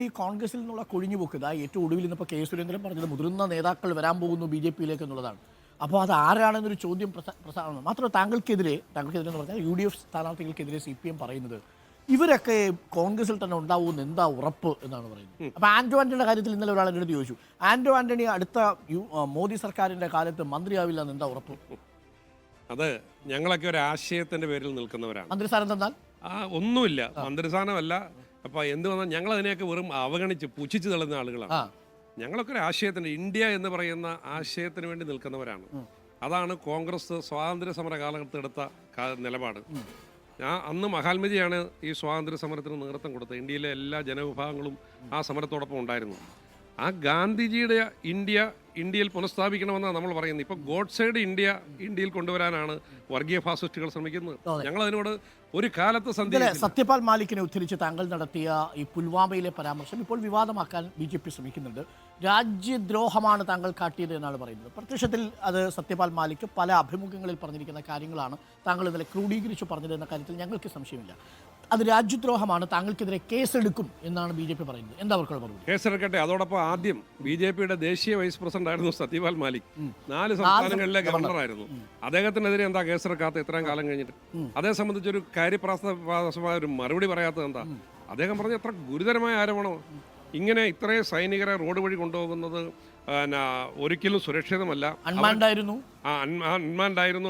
ഈ കോൺഗ്രസിൽ നിന്നുള്ള കൊഴിഞ്ഞുപോക്ക് ഏറ്റവും ഒടുവിൽ ഇന്നിപ്പോൾ കെ സുരേന്ദ്രൻ പറഞ്ഞത് മുതിർന്ന നേതാക്കൾ വരാൻ പോകുന്നു ബി ജെ പിയിലേക്ക് എന്നുള്ളതാണ്. അപ്പോൾ അത് ആരാണെന്നൊരു ചോദ്യം പ്രസാരണം. മാത്രമല്ല താങ്കൾക്കെതിരെ എന്ന് പറഞ്ഞാൽ യു ഡി എഫ് സ്ഥാനാർത്ഥികൾക്കെതിരെ CPM പറയുന്നത് ഇവരൊക്കെ കോൺഗ്രസിൽ തന്നെ ഉണ്ടാവുമെന്ന് എന്താ ഉറപ്പ് എന്നാണ് പറയുന്നത്. അപ്പോൾ ആന്റോ ആന്റണിയുടെ കാര്യത്തിൽ ഇന്നലെ ഒരാൾ എൻ്റെ അടുത്ത് ചോദിച്ചു, ആന്റോ ആന്റണി അടുത്ത മോദി സർക്കാരിൻ്റെ കാലത്ത് മന്ത്രിയാവില്ല എന്ന് എന്താ ഉറപ്പ്? അത് ഞങ്ങളൊക്കെ ഒരു ആശയത്തിന്റെ പേരിൽ നിൽക്കുന്നവരാണ്. മന്ത്രിസ്ഥാനം തന്നാൽ ഒന്നുമില്ല, മന്ത്രിസ്ഥാനമല്ല. അപ്പൊ എന്ത് വന്നാൽ ഞങ്ങൾ അതിനെയൊക്കെ വെറും അവഗണിച്ച് പുച്ഛിച്ച് തള്ളുന്ന ആളുകളാണ്. ഞങ്ങളൊക്കെ ഒരു ആശയത്തിന്, ഇന്ത്യ എന്ന് പറയുന്ന ആശയത്തിന് വേണ്ടി നിൽക്കുന്നവരാണ്. അതാണ് കോൺഗ്രസ് സ്വാതന്ത്ര്യ സമര കാലഘട്ടത്തിൽ എടുത്ത നിലപാട്. അന്ന് മഹാത്മജിയാണ് ഈ സ്വാതന്ത്ര്യ സമരത്തിന് നേതൃത്വം കൊടുത്തത്. ഇന്ത്യയിലെ എല്ലാ ജനവിഭാഗങ്ങളും ആ സമരത്തോടൊപ്പം ഉണ്ടായിരുന്നു. ആ ഗാന്ധിജിയുടെ ഇന്ത്യയിൽ പുനഃസ്ഥാപിക്കണമെന്നാണ് നമ്മൾ പറയുന്നത്. ഇപ്പോൾ ഗോഡ്സേഡ് ഇന്ത്യയിൽ കൊണ്ടുവരാനാണ് വർഗീയ ഫാസിസ്റ്റുകൾ ശ്രമിക്കുന്നത്. ഞങ്ങൾ അതിനോട് ഒരു കാലത്ത് സത്യപാൽ മാലിക്കിനെ ഉദ്ധരിച്ച് താങ്കൾ നടത്തിയ ഈ പുൽവാമയിലെ പരാമർശം ഇപ്പോൾ വിവാദമാക്കാൻ BJP ശ്രമിക്കുന്നുണ്ട്. രാജ്യദ്രോഹമാണ് താങ്കൾ കാട്ടിയത് എന്നാണ് പറയുന്നത്. പ്രത്യക്ഷത്തിൽ അത് സത്യപാൽ മാലിക് പല അഭിമുഖങ്ങളിൽ പറഞ്ഞിരിക്കുന്ന കാര്യങ്ങളാണ് താങ്കൾ ഇന്നലെ ക്രോഡീകരിച്ച് പറഞ്ഞത് എന്ന കാര്യത്തിൽ ഞങ്ങൾക്ക് സംശയമില്ല. അത് രാജ്യദ്രോഹമാണ്, താങ്കൾക്കെതിരെ കേസെടുക്കും എന്നാണ് BJP പറയുന്നത്. എന്താ അവർക്കുള്ള മറുപടി? കേസെടുക്കട്ടെ. അതോടൊപ്പം ആദ്യം BJPയുടെ ദേശീയ വൈസ് പ്രസിഡന്റ് ആയിരുന്നു സത്യപാൽ മാലിക്. 4 സംസ്ഥാനങ്ങളിലെ ഗവർണറായിരുന്നു. അദ്ദേഹത്തിനെതിരെ എന്താ കേസെടുക്കാത്ത ഇത്രയും കാലം കഴിഞ്ഞിട്ട്? അതേ സംബന്ധിച്ചൊരു കാര്യപ്രാസമായ ഒരു മറുപടി പറയാത്തത് എന്താ? അദ്ദേഹം പറഞ്ഞ എത്ര ഗുരുതരമായ ആരോപണം. ഇങ്ങനെ ഇത്രയും സൈനികരെ റോഡ് വഴി കൊണ്ടുപോകുന്നത് ഒരിക്കലും സുരക്ഷിതമല്ല. അൺമാൻഡായിരുന്നു.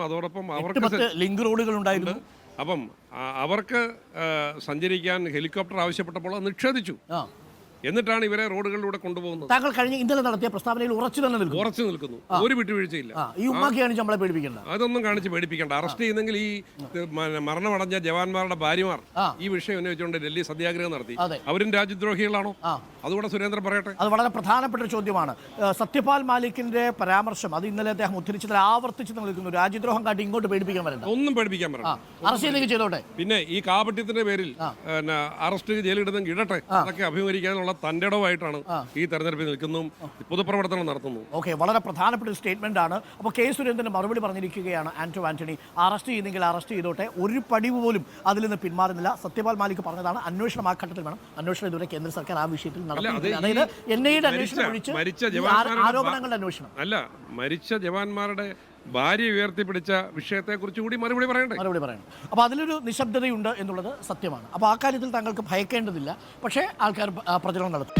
അതോടൊപ്പം അവർക്ക് ലിങ്ക് റോഡുകൾ ഉണ്ടായിരുന്നു. അപ്പം അവർക്ക് സഞ്ചരിക്കാൻ ഹെലികോപ്റ്റർ ആവശ്യപ്പെട്ടപ്പോൾ അത് നിഷേധിച്ചു. എന്നിട്ടാണ് ഇവരെ റോഡുകളിലൂടെ കൊണ്ടുപോകുന്നത്. താങ്കൾ കഴിഞ്ഞ ഇന്നലെ നടത്തിയ പ്രസ്താവനയിൽ ഉറച്ചു നിൽക്കുന്നു. ഒരു വിട്ടുവീഴ്ചയില്ല. അതൊന്നും കാണിച്ച് പേടിപ്പിക്കേണ്ട. അറസ്റ്റ് ചെയ്യുന്നെങ്കിൽ ഈ മരണമടഞ്ഞ ജവാന്മാരുടെ ഭാര്യമാർ ഈ വിഷയം ഉന്നയിച്ചുകൊണ്ട് ഡൽഹി സത്യാഗ്രഹം നടത്തി. അവരും രാജ്യദ്രോഹികളാണോ? അതുകൂടെ സുരേന്ദ്രൻ പറയട്ടെ. അത് വളരെ പ്രധാനപ്പെട്ട ഒരു ചോദ്യമാണ്. സത്യപാൽ മാലിക്കിന്റെ പരാമർശം അത് ഇന്നലെ അദ്ദേഹം ഉദ്ധരിച്ചതിൽ ആവർത്തിച്ച് നിൽക്കുന്നു. രാജ്യദ്രോഹം കാട്ടി ഇങ്ങോട്ട് പേടിപ്പിക്കാൻ വരണ്ട. ഒന്നും പേടിപ്പിക്കാൻ വരണ്ട. അറസ്റ്റ് ചെയ്തോട്ടെ. പിന്നെ ഈ കാപട്യത്തിന്റെ പേരിൽ അറസ്റ്റ് ജയിലിടുന്നെങ്കിൽ ഇടട്ടെ. അതൊക്കെ അഭിമുഖീകരിക്കാനുള്ള തന്റെ ഇടവായിട്ടാണ് ഈ തെരഞ്ഞെടുപ്പിൽ നിൽക്കുന്നതും പൊതുപ്രവർത്തനം നടത്തുന്നു. ഓക്കെ, വളരെ പ്രധാനപ്പെട്ട ഒരു സ്റ്റേറ്റ്മെന്റ് ആണ്. അപ്പോൾ കെ സുരേന്ദ്രൻ മറുപടി പറഞ്ഞിരിക്കുകയാണ്. ആന്റോ ആന്റണി അറസ്റ്റ് ചെയ്യുന്നെങ്കിൽ അറസ്റ്റ് ചെയ്തോട്ടെ, ഒരു പടിവ് പോലും അതിൽ നിന്ന് പിന്മാറുന്നില്ല. സത്യപാൽ മാലിക് പറഞ്ഞതാണ് അന്വേഷണം ആ ഘട്ടത്തിൽ വേണം. അന്വേഷണം ഇതുവരെ കേന്ദ്ര സർക്കാർ ആ വിഷയത്തിൽ നടത്തിയിട്ടില്ല. അതായത് NIA അന്വേഷണം ഒഴിച്ച് ആരോപണങ്ങളുടെ അന്വേഷണം അല്ല, മരിച്ച ജവാന്മാരുടെ ഭാര്യ ഉയർത്തിപ്പിടിച്ച വിഷയത്തെക്കുറിച്ച് കൂടി മറുപടി പറയണം. അപ്പോൾ അതിലൊരു നിശബ്ദതയുണ്ട് എന്നുള്ളത് സത്യമാണ്. അപ്പോൾ ആ കാര്യത്തിൽ താങ്കൾക്ക് ഭയക്കേണ്ടതില്ല. പക്ഷേ ആൾക്കാർ പ്രചരണം നടത്തും.